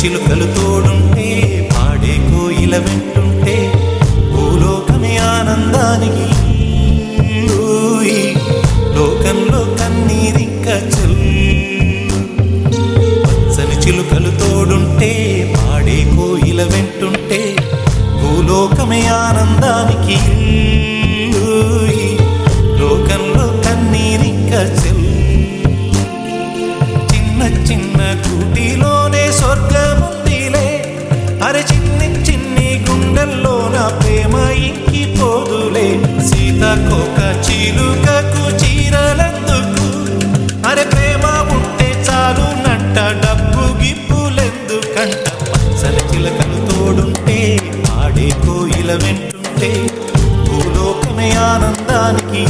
చిలుకలు తోడుంటే పాడే కోయిల వెంటుంటే భూలోకమే ఆనందానికి లోకంలో కన్నీరింక పచ్చని చిలుకలు తోడుంటే పాడే కోయిల వెంటుంటే భూలోకమే ఆనందానికి లోకంలో కన్నీరింక చిన్న చిన్న కూటిలోనే స్వర్గముందిలే అరే చిన్ని చిన్ని గుండెల్లోన ప్రేమ ఇంకిపోదులే సీతకోక చిలుకకు చీరలందుకు అరే ప్రేమ ఉంటే చాలు నంట డబ్బు గిప్పులెందుకంట పచ్చని చిలకలు తోడుంటే ఆడే కోయిల వెంటుంటే భూలోకమే ఆనందానికి